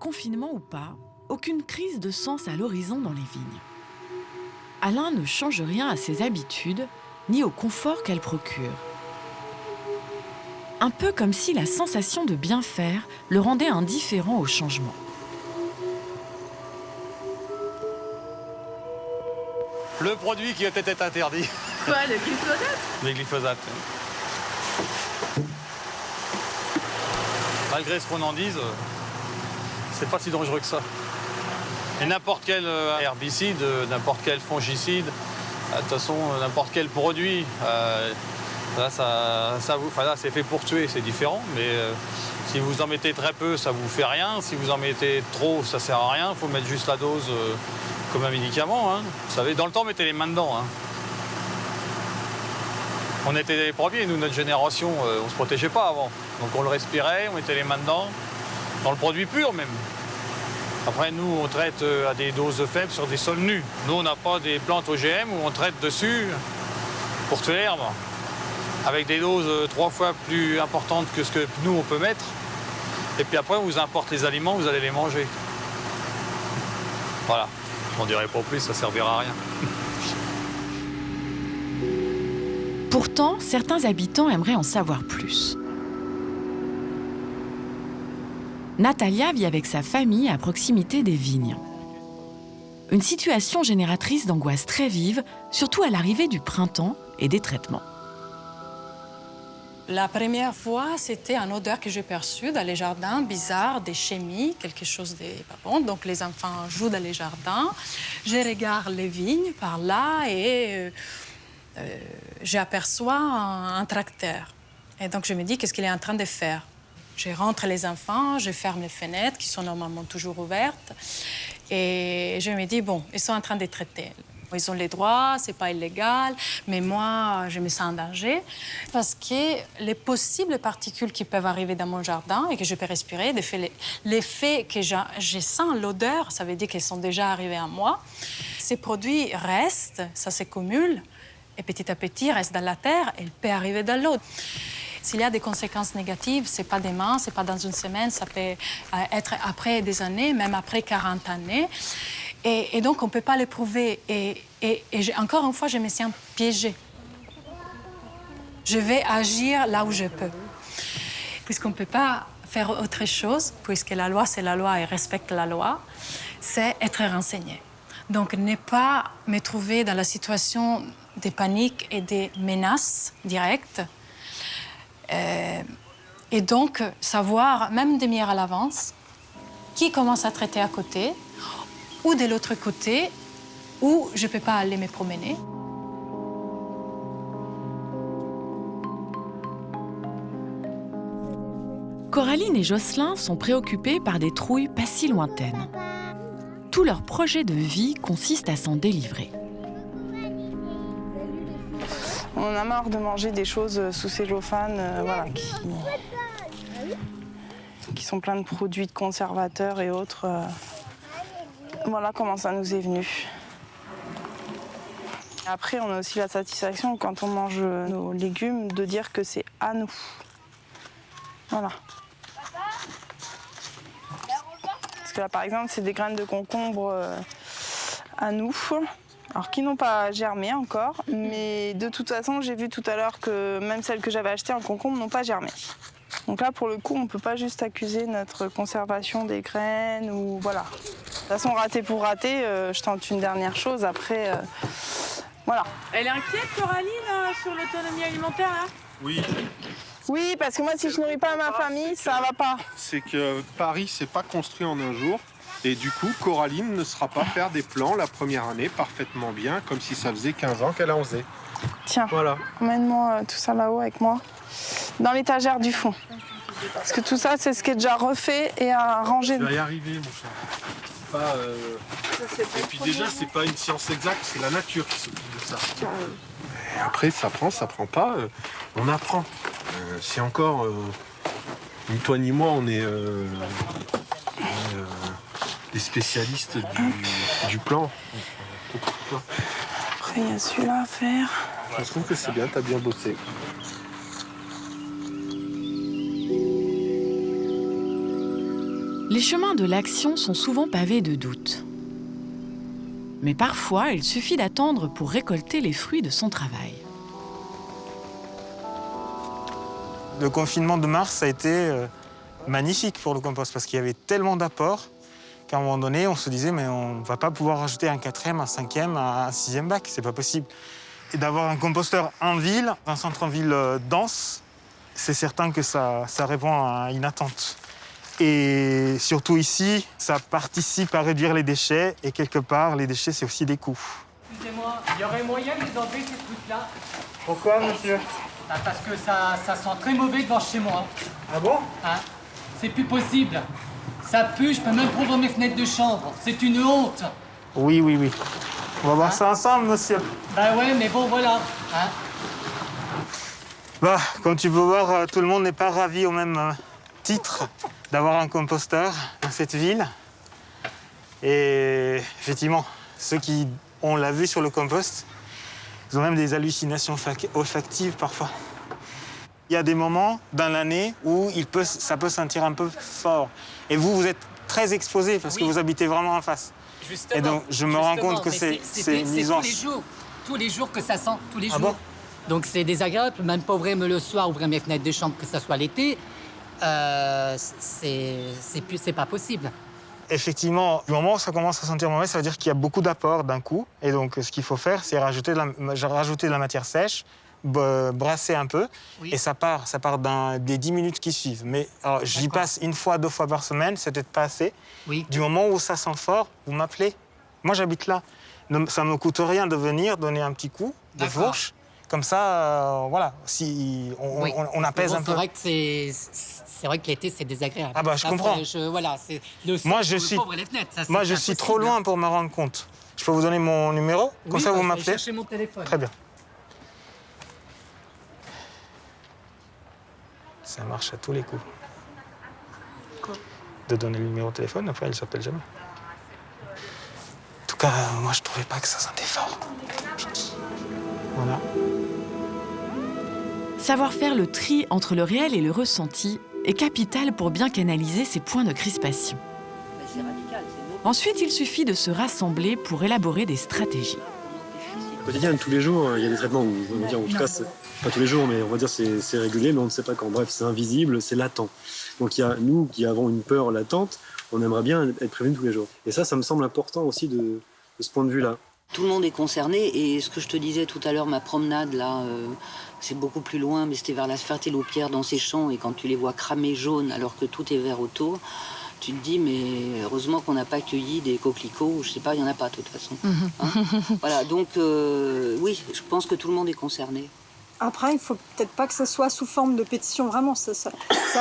confinement ou pas, aucune crise de sens à l'horizon dans les vignes. Alain ne change rien à ses habitudes, ni au confort qu'elles procurent. Un peu comme si la sensation de bien faire le rendait indifférent au changement. Le produit qui était interdit. Quoi, le glyphosate? Le glyphosate. Malgré ce qu'on en dise, c'est pas si dangereux que ça. Et n'importe quel herbicide, n'importe quel fongicide, de toute façon, n'importe quel produit, là, c'est fait pour tuer, c'est différent. Mais si vous en mettez très peu, ça vous fait rien. Si vous en mettez trop, ça sert à rien. Il faut mettre juste la dose comme un médicament. Hein. Vous savez, dans le temps, mettez les mains dedans. Hein. On était les premiers, nous, notre génération, on ne se protégeait pas avant. Donc on le respirait, on mettait les mains dedans, dans le produit pur même. Après, nous, on traite à des doses faibles sur des sols nus. Nous, on n'a pas des plantes OGM où on traite dessus pour tuer l'herbe, avec des doses 3 fois plus importantes que ce que nous, on peut mettre. Et puis après, on vous importe les aliments, vous allez les manger. Voilà. Je n'en dirai pas plus, ça ne servira à rien. Pourtant, certains habitants aimeraient en savoir plus. Natalia vit avec sa famille à proximité des vignes. Une situation génératrice d'angoisse très vive, surtout à l'arrivée du printemps et des traitements. La première fois, c'était une odeur que j'ai perçue dans les jardins, bizarre, des chimies, quelque chose de pas bon. Donc les enfants jouent dans les jardins. Je regarde les vignes par là et j'aperçois un tracteur. Et donc je me dis, qu'est-ce qu'il est en train de faire? Je rentre les enfants, je ferme les fenêtres qui sont normalement toujours ouvertes. Et je me dis, bon, ils sont en train de traiter. Ils ont les droits, c'est pas illégal, mais moi, je me sens en danger parce que les possibles particules qui peuvent arriver dans mon jardin et que je peux respirer, l'effet que je sens, l'odeur, ça veut dire qu'ils sont déjà arrivés à moi. Ces produits restent, ça s'accumule, et petit à petit restent dans la terre et ils peuvent arriver dans l'eau. S'il y a des conséquences négatives, ce n'est pas demain, ce n'est pas dans une semaine, ça peut être après des années, même après 40 années. Et donc, on ne peut pas les prouver. Et encore une fois, je me sens piégée. Je vais agir là où je peux. Puisqu'on ne peut pas faire autre chose, puisque la loi, c'est la loi et respecte la loi, c'est être renseigné. Donc, ne pas me trouver dans la situation de panique et de menaces directes. Et donc, savoir, même demi-heure à l'avance, qui commence à traiter à côté, ou de l'autre côté, où je ne peux pas aller me promener. Coraline et Jocelyn sont préoccupés par des trouilles pas si lointaines. Tout leur projet de vie consiste à s'en délivrer. On a marre de manger des choses sous cellophane, voilà, qui sont plein de produits de conservateurs et autres. Voilà comment ça nous est venu. Après, on a aussi la satisfaction, quand on mange nos légumes, de dire que c'est à nous. Voilà. Parce que là, par exemple, c'est des graines de concombre à nous. Alors, qui n'ont pas germé encore, mais de toute façon, j'ai vu tout à l'heure que même celles que j'avais achetées en concombre n'ont pas germé. Donc là, pour le coup, on ne peut pas juste accuser notre conservation des graines ou voilà. De toute façon, raté pour raté, je tente une dernière chose, après, voilà. Elle est inquiète, Coraline, sur l'autonomie alimentaire, là? Oui. Oui, parce que moi, si je nourris pas ma famille, ça va pas. C'est que Paris, c'est pas construit en un jour. Et du coup, Coraline ne sera pas faire des plans la première année parfaitement bien, comme si ça faisait 15 ans qu'elle en faisait. Tiens, voilà. Emmène-moi tout ça là-haut avec moi, dans l'étagère du fond. Parce que tout ça, c'est ce qui est déjà refait et à ranger. Tu vas y arriver, mon cher. Pas, Et puis déjà, c'est pas une science exacte, c'est la nature qui s'occupe de ça. Et après, ça prend pas, on apprend. Si encore, ni toi ni moi, on est des spécialistes du plan. Après, il y a celui-là à faire. Je trouve que c'est bien, t'as bien bossé. Les chemins de l'action sont souvent pavés de doutes. Mais parfois, il suffit d'attendre pour récolter les fruits de son travail. Le confinement de mars a été magnifique pour le compost parce qu'il y avait tellement d'apports qu'à un moment donné, on se disait mais on ne va pas pouvoir rajouter un 4e, un 5e, un 6e bac, c'est pas possible. Et d'avoir un composteur en ville, un centre-ville dense, c'est certain que ça répond à une attente. Et surtout ici, ça participe à réduire les déchets et quelque part, les déchets, c'est aussi des coûts. Excusez-moi, il y aurait moyen de les enlever ces trucs-là? Pourquoi, monsieur? Parce que ça sent très mauvais devant chez moi. Ah bon? Hein? C'est plus possible. Ça pue, je peux même pas ouvrir mes fenêtres de chambre. C'est une honte. Oui. On va voir ça ensemble, monsieur. Bah ouais, mais bon, voilà. Hein? Bah, comme tu peux voir, tout le monde n'est pas ravi au même titre d'avoir un composteur dans cette ville. Et effectivement, ceux qui ont la vue sur le compost, ils ont même des hallucinations olfactives parfois. Il y a des moments dans l'année où ça peut sentir un peu fort. Et vous êtes très exposé parce que vous habitez vraiment en face. Justement, et donc, je me rends compte que c'est nuisance. tous les jours que ça sent, tous les jours. Bon? Donc c'est désagréable, même pas ouvrir le soir, ouvrir mes fenêtres de chambre, que ça soit l'été. C'est pas possible. Effectivement, du moment où ça commence à sentir mauvais, ça veut dire qu'il y a beaucoup d'apports d'un coup. Et donc, ce qu'il faut faire, c'est rajouter de la matière sèche, brasser un peu, et ça part dans des 10 minutes qui suivent. Mais j'y passe 1 fois, 2 fois par semaine, c'est peut-être pas assez. Oui. Du moment où ça sent fort, vous m'appelez. Moi, j'habite là. Ça ne me coûte rien de venir donner un petit coup de fourche. Comme ça, voilà, si on apaise un peu. C'est vrai que l'été, c'est désagréable. Ah bah, je comprends. Moi, je suis trop loin pour me rendre compte. Je peux vous donner mon numéro? Comme ça, vous m'appelez. Je vais chercher mon téléphone. Très bien. Ça marche à tous les coups. Quoi? De donner le numéro de téléphone, après, il ne s'appelle jamais. En tout cas, moi, je trouvais pas que ça sentait fort. Voilà. Savoir faire le tri entre le réel et le ressenti est capital pour bien canaliser ces points de crispation. Ensuite, il suffit de se rassembler pour élaborer des stratégies. Au quotidien, tous les jours, il y a des traitements où, on va dire, en tout cas, pas tous les jours, mais on va dire c'est régulier, mais on ne sait pas quand. Bref, c'est invisible, c'est latent. Donc il y a nous qui avons une peur latente, on aimerait bien être prévenus tous les jours. Et ça me semble important aussi de ce point de vue-là. Tout le monde est concerné et ce que je te disais tout à l'heure, ma promenade là, c'est beaucoup plus loin, mais c'était vers la Ferté-Loupière dans ces champs et quand tu les vois cramer jaunes alors que tout est vert autour, tu te dis mais heureusement qu'on n'a pas cueilli des coquelicots, je sais pas, il y en a pas de toute façon. Hein. Voilà, donc oui, je pense que tout le monde est concerné. Après, il faut peut-être pas que ça soit sous forme de pétition, vraiment, ça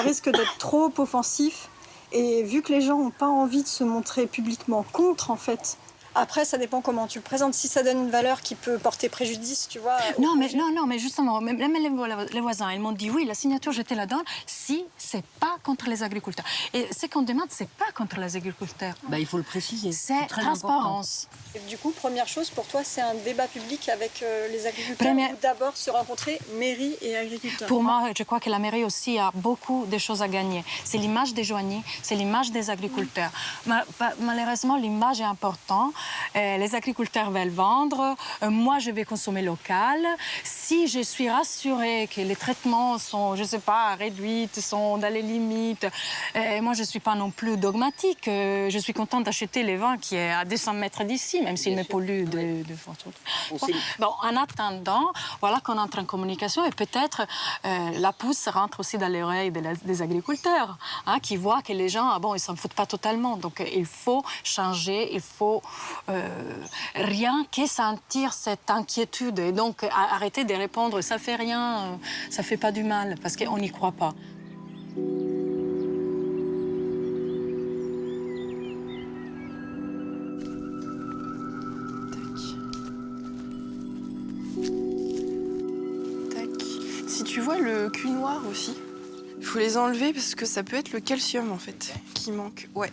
risque d'être trop offensif. Et vu que les gens n'ont pas envie de se montrer publiquement contre, en fait. Après, ça dépend comment tu le présentes. Si ça donne une valeur qui peut porter préjudice, tu vois. Non, mais justement, même les voisins, ils m'ont dit oui, la signature, j'étais là-dedans, si c'est pas contre les agriculteurs. Et ce qu'on demande, c'est pas contre les agriculteurs. Bah, il faut le préciser. C'est transparence. Et du coup, première chose, pour toi, c'est un débat public avec les agriculteurs ou d'abord se rencontrer mairie et agriculteurs? Pour moi, je crois que la mairie aussi a beaucoup de choses à gagner. C'est l'image des joailliers, c'est l'image des agriculteurs. Malheureusement, l'image est importante. Les agriculteurs veulent vendre. Moi, je vais consommer local. Si je suis rassurée que les traitements sont, je sais pas, réduits, sont dans les limites, moi, je suis pas non plus dogmatique. Je suis contente d'acheter les vins qui est à 200 mètres d'ici, même s'il me pollue de Bon, en attendant, voilà qu'on entre en communication et peut-être la pousse rentre aussi dans l'oreille des agriculteurs, hein, qui voient que les gens, ils s'en foutent pas totalement. Donc, il faut changer, il faut rien que sentir cette inquiétude et donc arrêter de répondre ça fait rien, ça fait pas du mal, parce qu'on n'y croit pas. Si tu vois le cul noir aussi, il faut les enlever parce que ça peut être le calcium en fait qui manque. Ouais.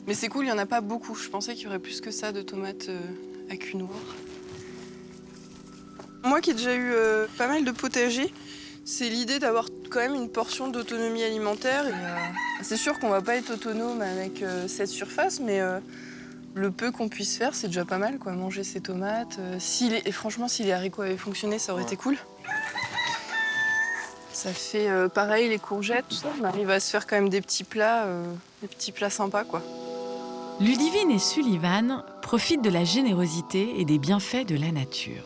Mais c'est cool, il n'y en a pas beaucoup. Je pensais qu'il y aurait plus que ça de tomates à cul noir. Moi qui ai déjà eu pas mal de potagers, c'est l'idée d'avoir quand même une portion d'autonomie alimentaire. C'est sûr qu'on va pas être autonome avec cette surface, mais le peu qu'on puisse faire, c'est déjà pas mal, quoi. Manger ses tomates. Et franchement, si les haricots avaient fonctionné, ça aurait été cool. Ça fait pareil, les courgettes, tout ça. On arrive à se faire quand même des petits plats sympas, quoi. Ludivine et Sullivan profitent de la générosité et des bienfaits de la nature.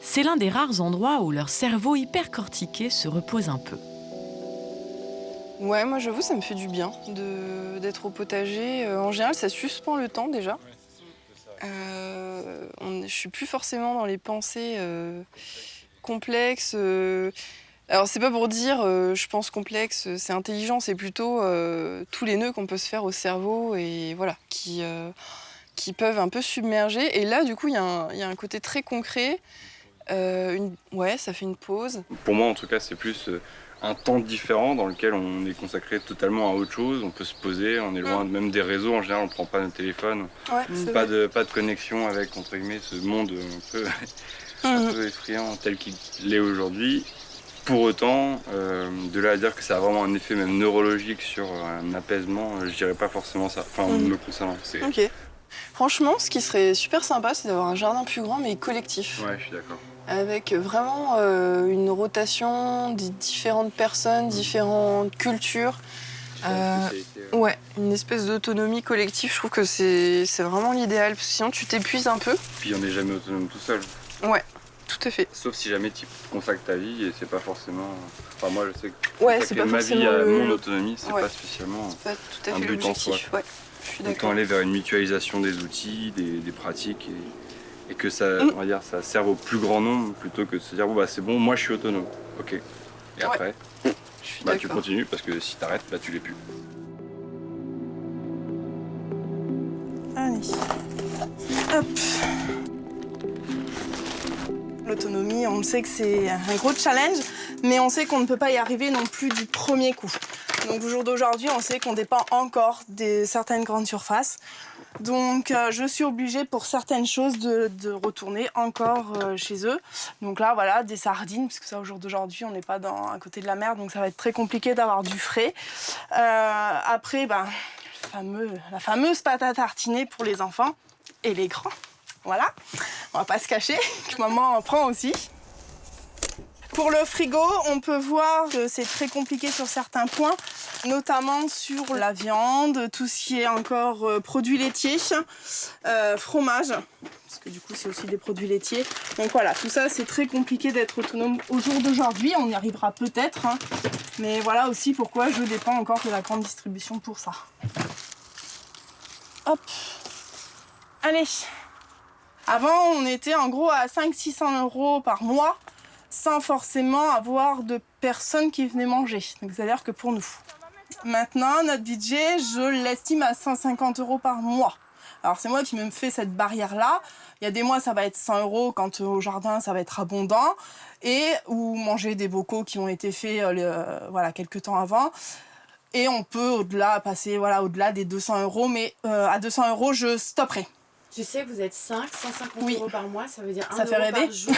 C'est l'un des rares endroits où leur cerveau hypercortiqué se repose un peu. Ouais, moi j'avoue, ça me fait du bien d'être au potager. En général, ça suspend le temps déjà. Je suis plus forcément dans les pensées complexes. Alors c'est pas pour dire je pense complexe, c'est intelligent, c'est plutôt tous les nœuds qu'on peut se faire au cerveau et voilà, qui peuvent un peu submerger. Et là, du coup, il y a un côté très concret. Ça fait une pause. Pour moi, en tout cas, c'est plus un temps différent dans lequel on est consacré totalement à autre chose. On peut se poser, on est loin même des réseaux. En général, on ne prend pas notre téléphone. Pas de connexion avec, entre guillemets, ce monde un peu effrayant tel qu'il est aujourd'hui. Pour autant, de là à dire que ça a vraiment un effet même neurologique sur un apaisement, je dirais pas forcément ça. Enfin, me concernant. Ok. Franchement, ce qui serait super sympa, c'est d'avoir un jardin plus grand, mais collectif. Ouais, je suis d'accord. Avec vraiment une rotation des différentes personnes, différentes cultures. Ouais, une espèce d'autonomie collective, je trouve que c'est vraiment l'idéal, parce que sinon tu t'épuises un peu. Puis on n'est jamais autonome tout seul. Ouais, tout à fait. Sauf si jamais tu consacres ta vie et c'est pas forcément... Enfin moi je sais que c'est pas ma vie à mon autonomie, c'est pas spécialement pas tout à un fait but en soi. Ouais, je suis d'accord. On aller vers une mutualisation des outils, des pratiques et que ça, on va dire, ça serve au plus grand nombre plutôt que de se dire bon, bah, c'est bon, moi je suis autonome. Ok. Et après, tu continues parce que si t'arrêtes, bah, tu l'es plus. Allez. Hop. L'autonomie, on sait que c'est un gros challenge, mais on sait qu'on ne peut pas y arriver non plus du premier coup. Donc au jour d'aujourd'hui, on sait qu'on dépend encore de certaines grandes surfaces. Donc je suis obligée pour certaines choses de retourner encore chez eux. Donc là voilà, des sardines, parce que ça au jour d'aujourd'hui on n'est pas à côté de la mer, donc ça va être très compliqué d'avoir du frais. Après la fameuse pâte à tartiner pour les enfants et les grands. Voilà, on va pas se cacher, que maman en prend aussi. Pour le frigo, on peut voir que c'est très compliqué sur certains points, notamment sur la viande, tout ce qui est encore produits laitiers, fromage, parce que du coup c'est aussi des produits laitiers. Donc voilà, tout ça c'est très compliqué d'être autonome au jour d'aujourd'hui, on y arrivera peut-être, hein. Mais voilà aussi pourquoi je dépends encore de la grande distribution pour ça. Hop, allez. Avant on était en gros à 500-600 € par mois, sans forcément avoir de personnes qui venaient manger. Donc c'est-à-dire que pour nous. Maintenant, notre budget, je l'estime à 150 € par mois. Alors c'est moi qui me fais cette barrière-là. Il y a des mois, ça va être 100 € quand au jardin, ça va être abondant. Ou manger des bocaux qui ont été faits quelques temps avant. Et on peut au-delà passer au-delà des 200 €. Mais à 200 €, je stopperai. Tu sais, vous êtes 150 € par mois, ça veut dire 1 ça fait rêver. Par jour.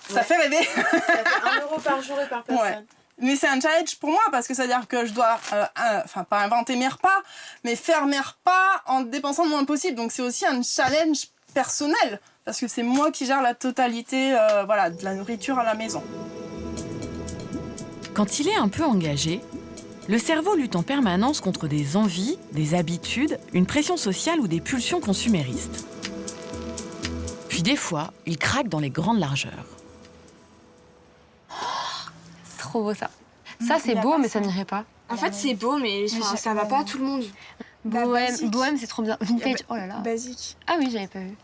Ça fait rêver. Ça fait 1 € par jour et par personne. Ouais. Mais c'est un challenge pour moi parce que ça veut dire que je dois, pas inventer mes repas, mais faire mes repas en dépensant le moins possible. Donc c'est aussi un challenge personnel parce que c'est moi qui gère la totalité de la nourriture à la maison. Quand il est un peu engagé, le cerveau lutte en permanence contre des envies, des habitudes, une pression sociale ou des pulsions consuméristes. Puis des fois, il craque dans les grandes largeurs. C'est trop beau ça. Ça c'est beau mais ça n'irait pas. En fait c'est beau mais ça va pas à tout le monde. Bohème c'est trop bien. Vintage, oh là là. Basique. Ah oui j'avais pas vu.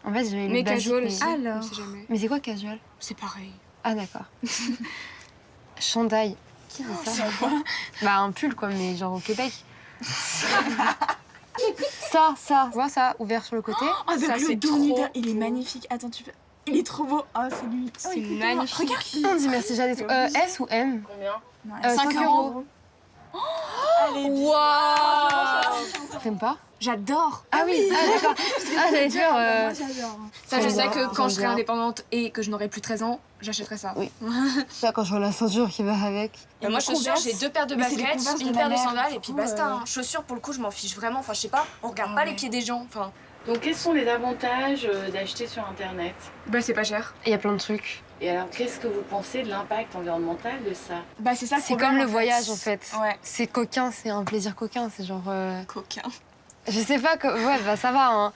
En fait j'avais mais le basique. Casual aussi. Alors. Mais c'est quoi casual? C'est pareil. Ah d'accord. Chandail. Qui fait ça? Bah un pull quoi mais genre au Québec. Ça. Tu vois ça ouvert sur le côté. Oh ça c'est trop. Il est magnifique. Attends tu peux. Il est trop beau. Oh c'est lui. C'est magnifique. Regarde. On dit merci Jade. S ou M? Combien? 5 €. Waouh! T'aimes pas? J'adore. Ah oui, d'accord. Ah, j'allais dire. Moi, j'adore. Ça, je sais que quand je serai indépendante et que je n'aurai plus 13 ans, j'achèterai ça. Oui. Ça, quand je vois la ceinture qui va avec. Et moi, chaussures, j'ai 2 paires de baskets, une paire de sandales et puis basta. Hein. Chaussures, pour le coup, je m'en fiche vraiment. Enfin, je sais pas, on regarde pas les pieds des gens. Enfin. Donc, quels sont les avantages d'acheter sur Internet? Bah, c'est pas cher. Il y a plein de trucs. Et alors, qu'est-ce que vous pensez de l'impact environnemental de ça? Bah, c'est ça. C'est comme le voyage, en fait. Ouais. C'est coquin, c'est un plaisir coquin. C'est genre. Coquin. Je sais pas, ouais, bah ça va, hein.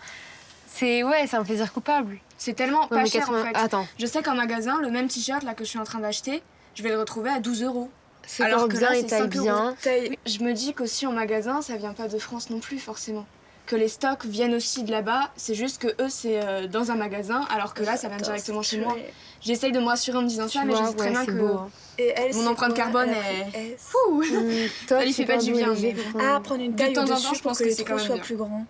C'est un plaisir coupable. C'est tellement pas cher, 80... en fait. Attends. Je sais qu'en magasin, le même t-shirt là que je suis en train d'acheter, je vais le retrouver à 12 €. C'est alors que bien, là, il c'est 5 taille bien. Oui, je me dis qu'aussi en magasin, ça vient pas de France non plus, forcément. Que les stocks viennent aussi de là-bas, c'est juste que eux, c'est dans un magasin, alors que là, ça vient directement chez moi. J'essaye de me rassurer en me disant ça, mais je sais très bien que beau, hein. Et elle, mon empreinte carbone est... Fou. Toi, ça lui fait pas du bien. Ah, prendre une taille de temps en temps, au-dessus je pense pour que les c'est trous quand même soient bien. plus grands.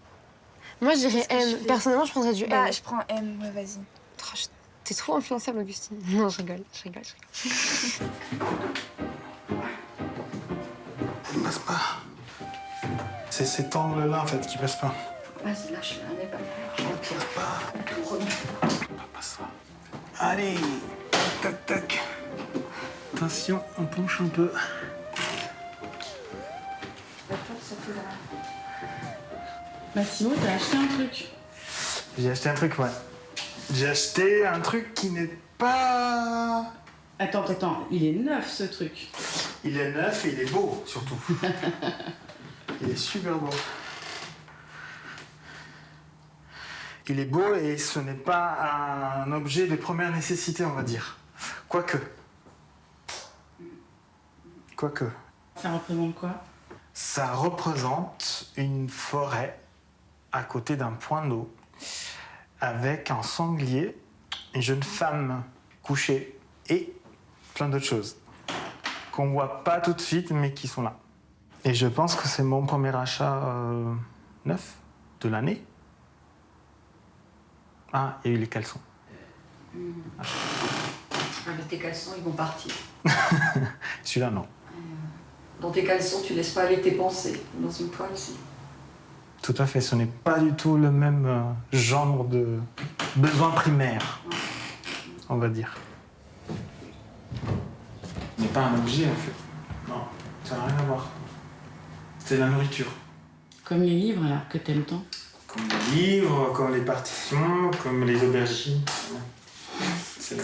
Moi, je dirais M. Personnellement, je prendrais du M. Bah, je prends M, ouais, vas-y. T'es trop influençable, Augustine. Non, je rigole. Il passe pas. C'est cet angle-là, en fait, qui passe pas. Vas-y, lâche-la, n'est pas Passe pas. Pas ça. Allez, tac, tac. Attention, on penche un peu. Massimo, t'as acheté un truc? J'ai acheté un truc, ouais. J'ai acheté un truc qui n'est pas... Attends, il est neuf ce truc. Il est neuf et il est beau, surtout. Il est super beau. Il est beau et ce n'est pas un objet de première nécessité, on va dire. Quoique. Ça représente quoi? Ça représente une forêt à côté d'un point d'eau avec un sanglier, une jeune femme couchée et plein d'autres choses qu'on voit pas tout de suite mais qui sont là. Et je pense que c'est mon premier achat neuf de l'année. Ah, il y a eu les caleçons. Ah, mais tes caleçons, ils vont partir. Celui-là, non. Dans tes caleçons, tu laisses pas aller tes pensées. Dans une toile, si. Tout à fait, ce n'est pas du tout le même genre de besoin primaire, on va dire. Ce n'est pas un objet, en fait. Non, ça n'a rien à voir. C'est la nourriture. Comme les livres, là, que t'aimes tant. Comme les livres, comme les partitions, comme les aubergines. C'est la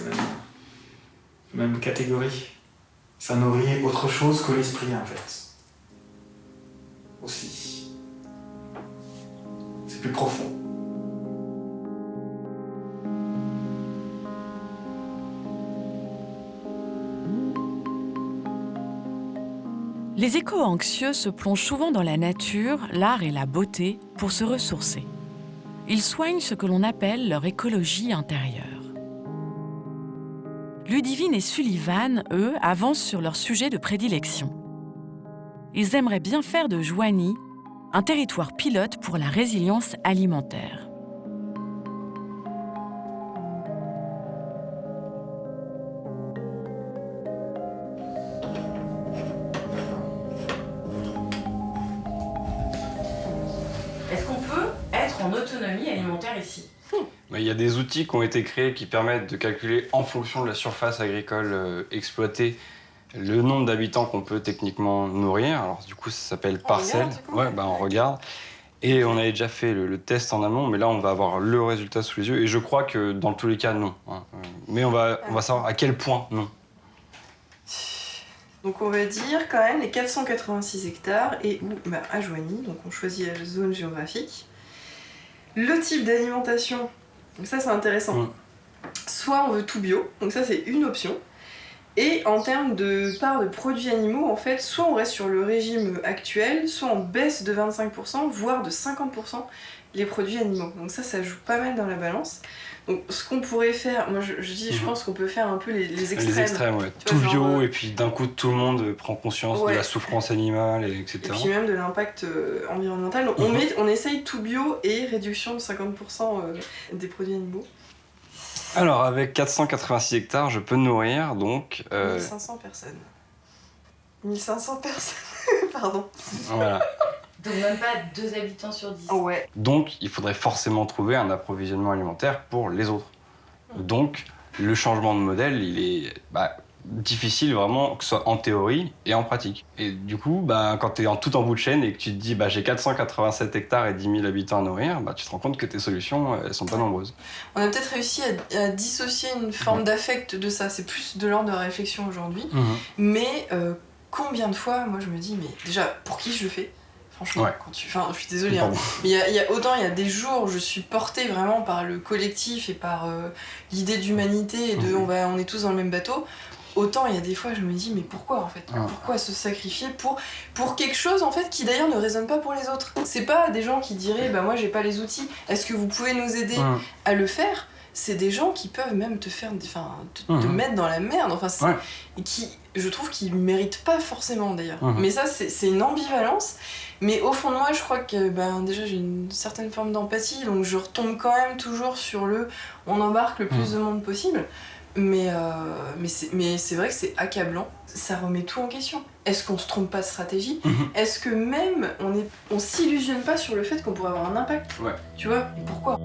même catégorie. Ça nourrit autre chose que l'esprit, en fait. Aussi. C'est plus profond. Les éco-anxieux se plongent souvent dans la nature, l'art et la beauté pour se ressourcer. Ils soignent ce que l'on appelle leur écologie intérieure. Ludivine et Sullivan, eux, avancent sur leur sujet de prédilection. Ils aimeraient bien faire de Joigny un territoire pilote pour la résilience alimentaire. Est-ce qu'on peut être en autonomie alimentaire ici? Il y a des outils qui ont été créés qui permettent de calculer en fonction de la surface agricole exploitée le nombre d'habitants qu'on peut techniquement nourrir. Alors du coup, ça s'appelle parcelle. Ouais, on regarde. Et on avait déjà fait le test en amont, mais là, on va avoir le résultat sous les yeux. Et je crois que dans tous les cas, non. Mais on va savoir à quel point non. Donc on va dire quand même les 486 hectares et où à Joigny, donc on choisit la zone géographique. Le type d'alimentation, donc ça c'est intéressant. Soit on veut tout bio, donc ça c'est une option. Et en termes de part de produits animaux, en fait, soit on reste sur le régime actuel, soit on baisse de 25%, voire de 50% les produits animaux. Donc ça joue pas mal dans la balance. Donc ce qu'on pourrait faire, moi je pense qu'on peut faire un peu les extrêmes. Les extrêmes, ouais. Tout bio, et puis d'un coup tout le monde prend conscience de la souffrance animale, etc. Et puis même de l'impact environnemental. Donc on essaye tout bio et réduction de 50% des produits animaux. Alors avec 486 hectares, je peux nourrir donc... 1500 personnes. 1500 personnes Pardon. Voilà. Donc même pas 2 habitants sur 10. Ouais. Donc, il faudrait forcément trouver un approvisionnement alimentaire pour les autres. Donc, le changement de modèle, il est difficile vraiment, que ce soit en théorie et en pratique. Et du coup, quand tu es tout en bout de chaîne et que tu te dis j'ai 487 hectares et 10 000 habitants à nourrir, tu te rends compte que tes solutions, elles sont pas nombreuses. On a peut-être réussi à dissocier une forme d'affect de ça. C'est plus de l'ordre de la réflexion aujourd'hui. Mais combien de fois, moi je me dis, mais déjà, pour qui je le fais ? Franchement, je suis désolée, hein. Mais il y a des jours où je suis portée vraiment par le collectif et par l'idée d'humanité et de on est tous dans le même bateau. Autant il y a des fois je me dis mais pourquoi en fait ? Pourquoi se sacrifier pour quelque chose en fait qui d'ailleurs ne résonne pas pour les autres ? C'est pas des gens qui diraient moi j'ai pas les outils, est-ce que vous pouvez nous aider à le faire ? C'est des gens qui peuvent même te faire te mettre dans la merde, et qui je trouve qu'ils méritent pas forcément d'ailleurs. Mais ça c'est une ambivalence. Mais au fond de moi, je crois que déjà j'ai une certaine forme d'empathie, donc je retombe quand même toujours sur on embarque le plus de monde possible. Mais c'est vrai que c'est accablant, ça remet tout en question. Est-ce qu'on se trompe pas de stratégie ? Est-ce que même on s'illusionne pas sur le fait qu'on pourrait avoir un impact ? Tu vois ? Et pourquoi ?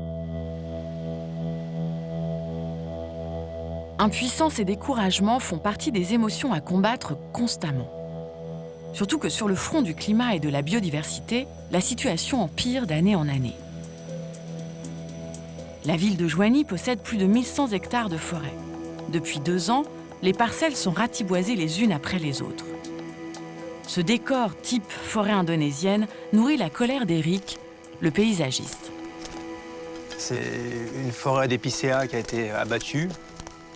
Impuissance et découragement font partie des émotions à combattre constamment. Surtout que sur le front du climat et de la biodiversité, la situation empire d'année en année. La ville de Joigny possède plus de 1100 hectares de forêt. Depuis 2 ans, les parcelles sont ratiboisées les unes après les autres. Ce décor type forêt indonésienne nourrit la colère d'Éric, le paysagiste. C'est une forêt d'épicéas qui a été abattue,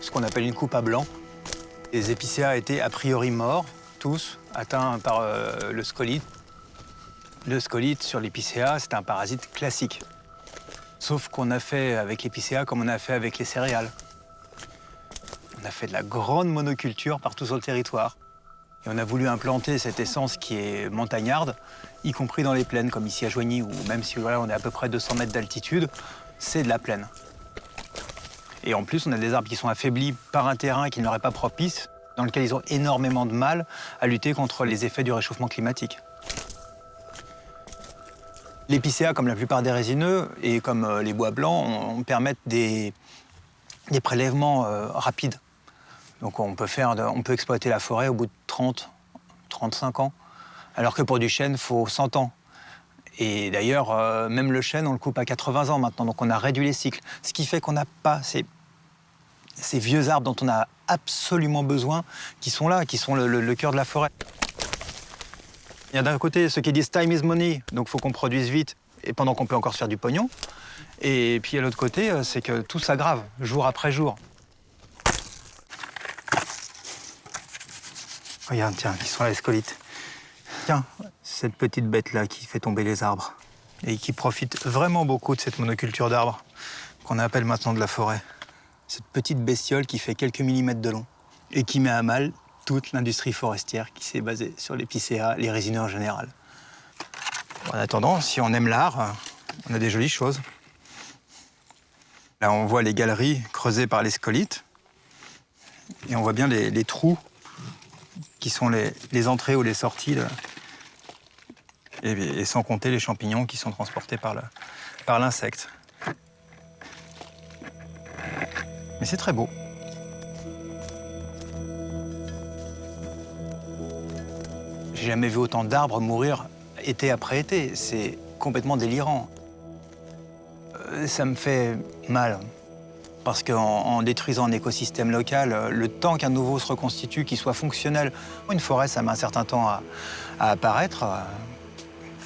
ce qu'on appelle une coupe à blanc. Les épicéas étaient a priori morts, tous, atteints par le scolite. Le scolite sur l'épicéa, c'est un parasite classique. Sauf qu'on a fait avec l'épicéa comme on a fait avec les céréales. On a fait de la grande monoculture partout sur le territoire. Et on a voulu implanter cette essence qui est montagnarde, y compris dans les plaines, comme ici à Joigny, où même si on est à peu près 200 mètres d'altitude, c'est de la plaine. Et en plus, on a des arbres qui sont affaiblis par un terrain qui ne leur est pas propice, dans lequel ils ont énormément de mal à lutter contre les effets du réchauffement climatique. L'épicéa, comme la plupart des résineux, et comme les bois blancs, on permettent des prélèvements rapides. Donc on peut exploiter la forêt au bout de 30, 35 ans, alors que pour du chêne, il faut 100 ans. Et d'ailleurs, même le chêne, on le coupe à 80 ans maintenant, donc on a réduit les cycles. Ce qui fait qu'on n'a pas ces vieux arbres dont on a absolument besoin, qui sont là, qui sont le cœur de la forêt. Il y a d'un côté ceux qui disent « time is money », donc il faut qu'on produise vite, et pendant qu'on peut encore se faire du pognon. Et puis à l'autre côté, c'est que tout s'aggrave, jour après jour. Regarde, tiens, ils sont là, les scolites. Tiens, cette petite bête-là qui fait tomber les arbres et qui profite vraiment beaucoup de cette monoculture d'arbres qu'on appelle maintenant de la forêt. Cette petite bestiole qui fait quelques millimètres de long et qui met à mal toute l'industrie forestière qui s'est basée sur l'épicéa, les résineux en général. En attendant, si on aime l'art, on a des jolies choses. Là, on voit les galeries creusées par les scolites et on voit bien les trous qui sont les entrées ou les sorties, et sans compter les champignons qui sont transportés par l'insecte. Mais c'est très beau. J'ai jamais vu autant d'arbres mourir été après été. C'est complètement délirant. Ça me fait mal. Parce qu'en détruisant un écosystème local, le temps qu'un nouveau se reconstitue, qu'il soit fonctionnel, une forêt, ça met un certain temps à apparaître.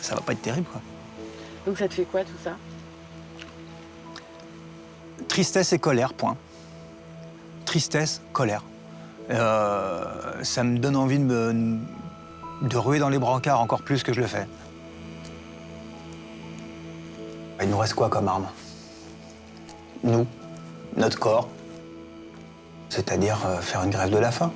Ça va pas être terrible, quoi. Donc ça te fait quoi, tout ça? Tristesse et colère, point. Tristesse, colère. Ça me donne envie de ruer dans les brancards encore plus que je le fais. Il nous reste quoi comme arme? Nous, notre corps, c'est-à-dire faire une grève de la faim.